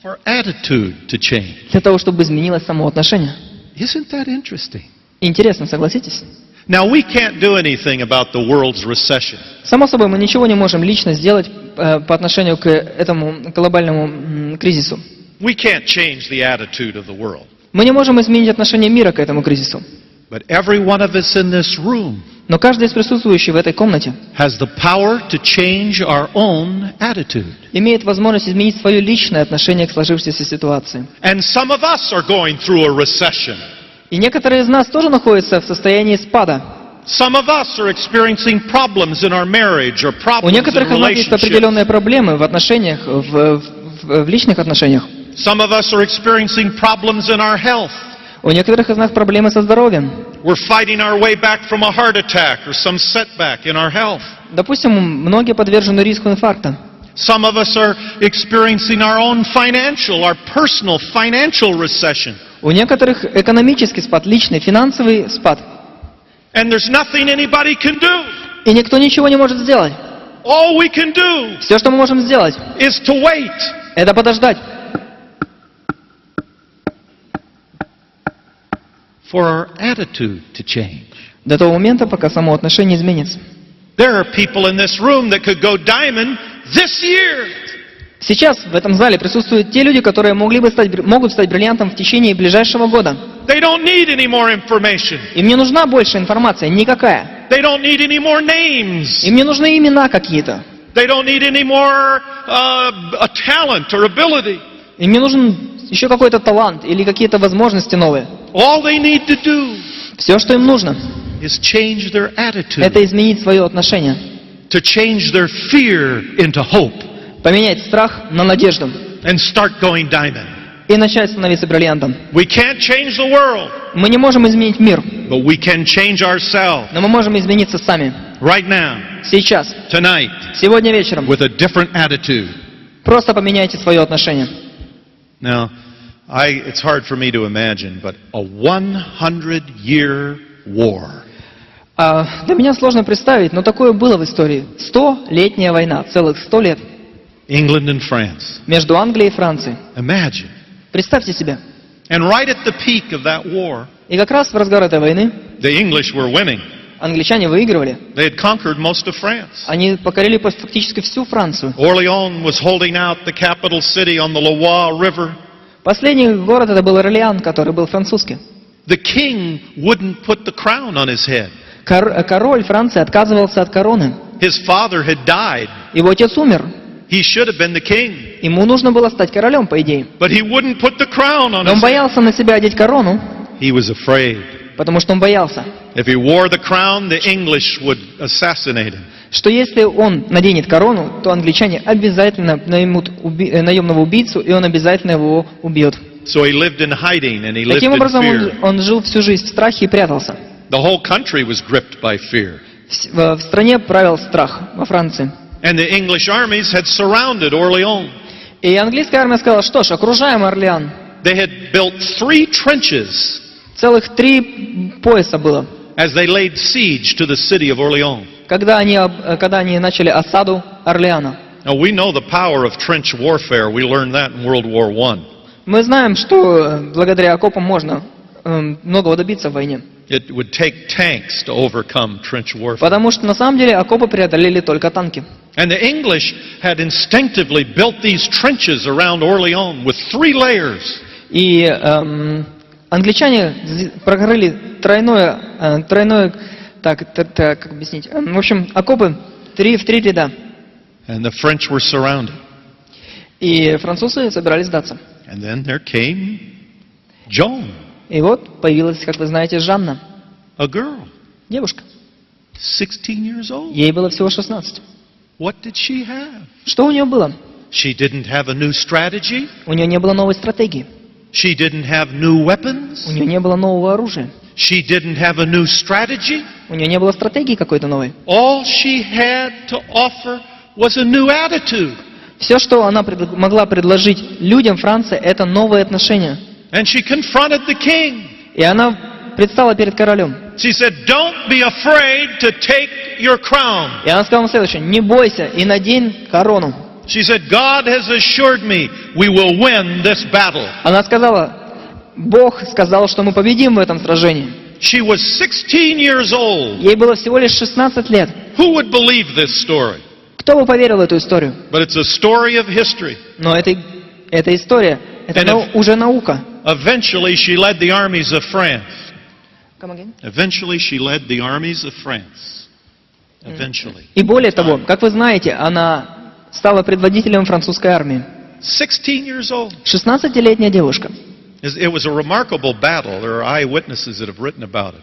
for attitude to change. для того, чтобы изменилось само отношение. Isn't that interesting? Интересно, согласитесь? Now, we can't do anything about the world's recession. Само собой, мы ничего не можем лично сделать по отношению к этому глобальному кризису. We can't change the attitude of the world. Мы не можем изменить отношение мира к этому кризису. But every one of us in this room Но каждый из присутствующих в этой комнате has the power to change our own attitude. имеет возможность изменить свое личное отношение к сложившейся ситуации. And some of us are going through a recession. И некоторые из нас тоже находятся в состоянии спада. Some of us are experiencing problems in our marriage or У problems in некоторых из нас есть relationships. определенные проблемы в отношениях, в личных отношениях. Some of us are experiencing problems in our health. У некоторых из нас проблемы со здоровьем. We're fighting our way back from a heart attack or some setback in our health. Допустим, многие подвержены риску инфаркта. Some of us are experiencing our own our personal financial recession. У некоторых экономический спад, личный, финансовый спад. And there's nothing anybody can do. И никто ничего не может сделать. All we can do Все, что мы можем сделать, is to wait. это подождать. For our attitude to change. До того момента, пока само отношение изменится. There are people in this room that could go diamond this year. Сейчас в этом зале присутствуют те люди, которые могут стать бриллиантом в течение ближайшего года. They don't need any more information. Им не нужна больше информация, никакая. They don't need any more names. Им не нужны имена какие-то. They don't need any more a talent or ability. Им не нужен еще какой-то талант или какие-то возможности новые. All they need to do Все, что им нужно, is change their attitude, это изменить свое отношение. to change their fear into hope, Поменять страх на надежду. and start going diamond. И начать становиться бриллиантом. We can't change the world, Мы не можем изменить мир, but we can change ourselves но мы можем измениться сами. right now, Сейчас, tonight, сегодня вечером. with a different attitude. Просто поменяйте свое отношение. Now, it's hard for me to imagine, but a 100-year war. Для меня сложно представить, но такое было в истории. 100-летняя война, целых 100 лет England and France. между Англией и Францией. Imagine. Представьте себе. And right at the peak of that war, И как раз в разгар этой войны the English were winning. англичане выигрывали. They had conquered most of France. Они покорили фактически всю Францию. Orléans was holding out the capital city on the Loire River. Последний город это был Орлеан, который был французский. The king wouldn't put the crown on his head. Король Франции отказывался от короны. His father had died. Его отец умер. He should have been the king. Ему нужно было стать королем, по идее. But he wouldn't put the crown on Но он his head. боялся на себя одеть корону, He was afraid. потому что он боялся, If he wore the crown, the English would assassinate him. что если он наденет корону, то англичане обязательно наймут наемного убийцу, и он обязательно его убьет. So he lived in hiding and he lived Таким in образом, fear. он жил всю жизнь в страхе и прятался. The whole country was gripped by fear. В стране правил страх, во Франции. And the English armies had surrounded Orléans. И английская армия сказала, что ж, окружаем Орлеан. They had built 3 trenches Целых 3 пояса было, as they laid siege to the city of Orléans. когда они начали осаду Орлеана. Now we know the power of trench warfare. We learned that in World War I. Мы знаем, что благодаря окопам можно многого добиться в войне. It would take tanks to overcome trench warfare. Потому что на самом деле окопы преодолели только танки. And the English had instinctively built these trenches around Orléans with 3 layers. И англичане прокрыли тройное, как объяснить? В общем, окопы в 3 ряда. And the French were surrounded. И французы собирались сдаться. And then there came Joan, И вот появилась, как вы знаете, Жанна, a girl, девушка. 16 years old. Ей было всего 16. What did she have? Что у нее было? She didn't have a new strategy. У нее не было новой стратегии. She didn't have new weapons. У нее не было нового оружия. She didn't have a new strategy. У нее не было стратегии какой-то новой. All she had to offer was a new attitude. Все, что она могла предложить людям Франции, это новые отношения. And she confronted the king. И она предстала перед королем. She said, "Don't be afraid to take your crown." И она сказала следующее: не бойся и надень корону. She said, "God has assured me we will win this battle." Она сказала, Бог сказал, что мы победим в этом сражении. She was 16 years old. Ей было всего лишь 16 лет. Who would believe this story? Кто бы поверил в эту историю? But it's a story of history. Но это история, это And уже наука. Eventually she led the armies of France. Come again? Eventually she led the armies of France. Eventually. И более того, как вы знаете, она стала предводителем французской армии. 16 years old. 16-летняя девушка. It was a remarkable battle. There are eyewitnesses that have written about it.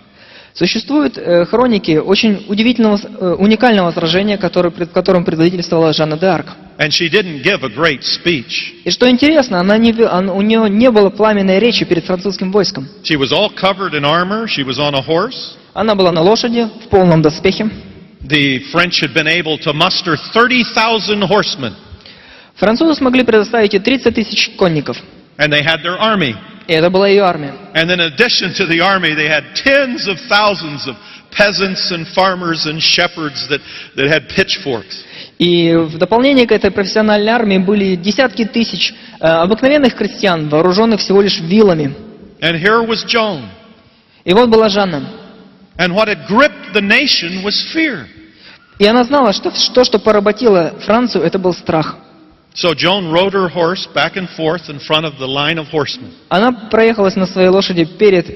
Существуют хроники очень удивительного, уникального сражения, в котором предводительствовала Жанна д'Арк. And she didn't give a great speech. И что интересно, у нее не было пламенной речи перед французским войском. She was all covered in armor. She was on a horse. Она была на лошади, в полном доспехе. The French had been able to muster 30,000 horsemen. Французы смогли предоставить ей 30 тысяч конников. And they had their army. И это была ее армия. And in addition to the army, they had tens of thousands of peasants and farmers and shepherds that had pitchforks. И в дополнение к этой профессиональной армии были десятки тысяч обыкновенных крестьян, вооруженных всего лишь вилами. And here was Joan. И вот была Жанна. And what had gripped the nation was fear. И она знала, что что поработило Францию, это был страх. So Joan rode her horse back and forth in front of the line of horsemen. Она проехалась на своей лошади перед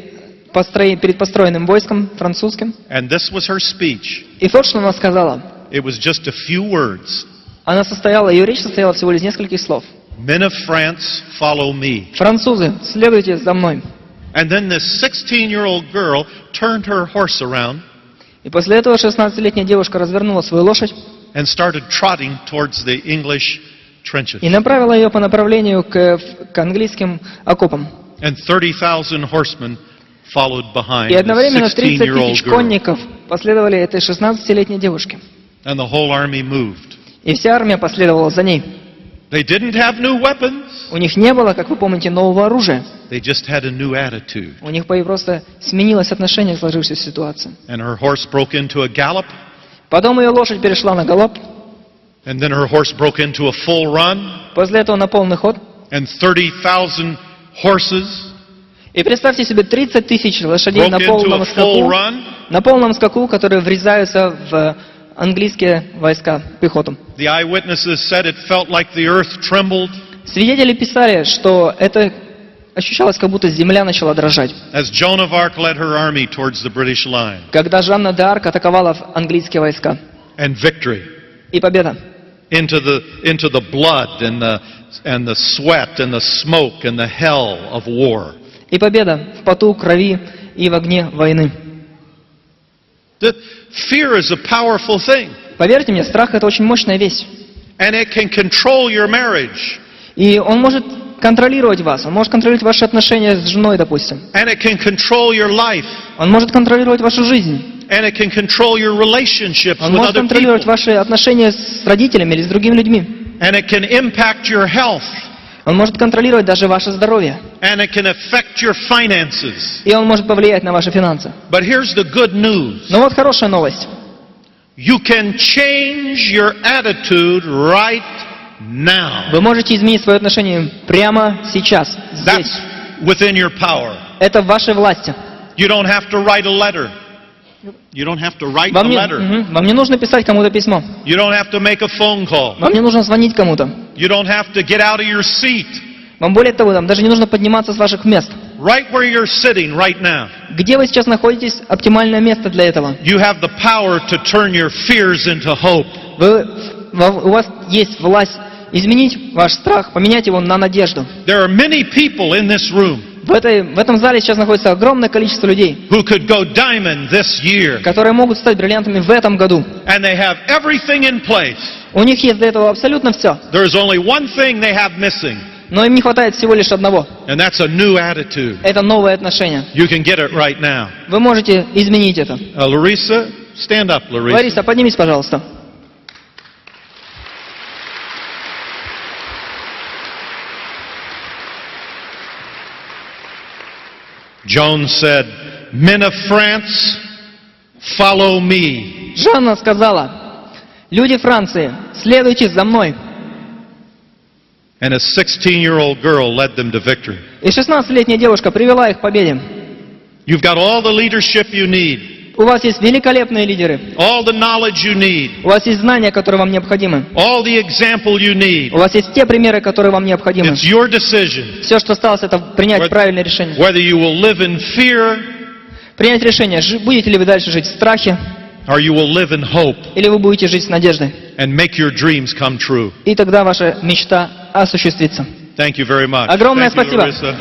построенным войском французским. And this was her speech. И вот что она сказала. It was just a few words. Ее речь состояла всего из нескольких слов. Men of France, follow me. Французы, следуйте за мной. And then this 16-year-old girl turned her horse around И после этого 16-летняя девушка развернула свою лошадь and started trotting towards the English trenches. и направила ее по направлению к английским окопам. And 30,000 horsemen followed behind И the одновременно 30 16-year-old тысяч girl. конников последовали этой 16-летней девушке. And the whole army moved. И вся армия последовала за ней. They didn't have new weapons. У них не было, как вы помните, нового оружия. They just had a new attitude. У них просто сменилось отношение к сложившейся ситуации. And her horse broke into a gallop, Потом ее лошадь перешла на галоп. and then her horse broke into a full run, После этого на полный ход. and 30,000 horses И представьте себе 30 тысяч лошадей broke на into полном a full скаку, run. которые врезаются в английские войска, пехоту. The eyewitnesses said it felt like the earth trembled Свидетели писали, что это ощущалось, как будто земля начала дрожать. as Joan of Arc led her army towards the British line. Когда Жанна д'Арк атаковала английские войска. And victory И победа. into the blood and the sweat and the smoke and the hell of war. И победа в поту, крови и в огне войны. Fear is a powerful thing, Поверьте мне, страх — это очень мощная вещь. and it can control your marriage, И он может контролировать вас. Он может контролировать ваши отношения с женой, допустим. and it can control your life, Он может контролировать вашу жизнь. and it can control your relationships Он with может other контролировать people, ваши отношения с родителями или с другими людьми. and it can impact your health, Он может контролировать даже ваше здоровье. and it can affect your finances. И он может повлиять на ваши финансы. But here's the good news. Но вот хорошая новость. You can change your attitude right now. Вы можете изменить свое отношение прямо сейчас, That's здесь. within your power. Это в вашей власти. You don't have to write a letter. You don't have to write a Вам letter. не нужно писать кому-то письмо. You don't have to make a phone call. Вам не нужно звонить кому-то. You don't have to get out of your seat. Вам более того, там даже не нужно подниматься с ваших мест. Right where you're sitting right now. Где вы сейчас находитесь, оптимальное место для этого. You have the power to turn your fears into hope. У вас есть власть изменить ваш страх, поменять его на надежду. There are many people in this room В этом зале сейчас находится огромное количество людей, who could go diamond this year, которые могут стать бриллиантами в этом году. and they have everything in place. У них есть для этого абсолютно все. There's only one thing they have missing, Но им не хватает всего лишь одного. and that's a new attitude. Это новое отношение. You can get it right now. Вы можете изменить это. Larissa, stand up, Larissa. Лариса, поднимись, пожалуйста. Joan said, "Men of France, follow me." Жанна сказала: люди Франции, следуйте за мной. And a 16-year-old girl led them to victory. И 16-летняя девушка привела их к победе. You've got all the leadership you need, У вас есть великолепные лидеры. all the knowledge you need, У вас есть знания, которые вам необходимы. all the example you need. У вас есть те примеры, которые вам необходимы. It's your decision Все, что осталось, это принять правильное решение. whether you will live in fear Принять решение, будете ли вы дальше жить в страхе, or you will live in hope или вы будете жить с надеждой. and make your dreams come true. И тогда ваша мечта осуществится. Thank you very much. Огромное Thank you, спасибо. Larissa.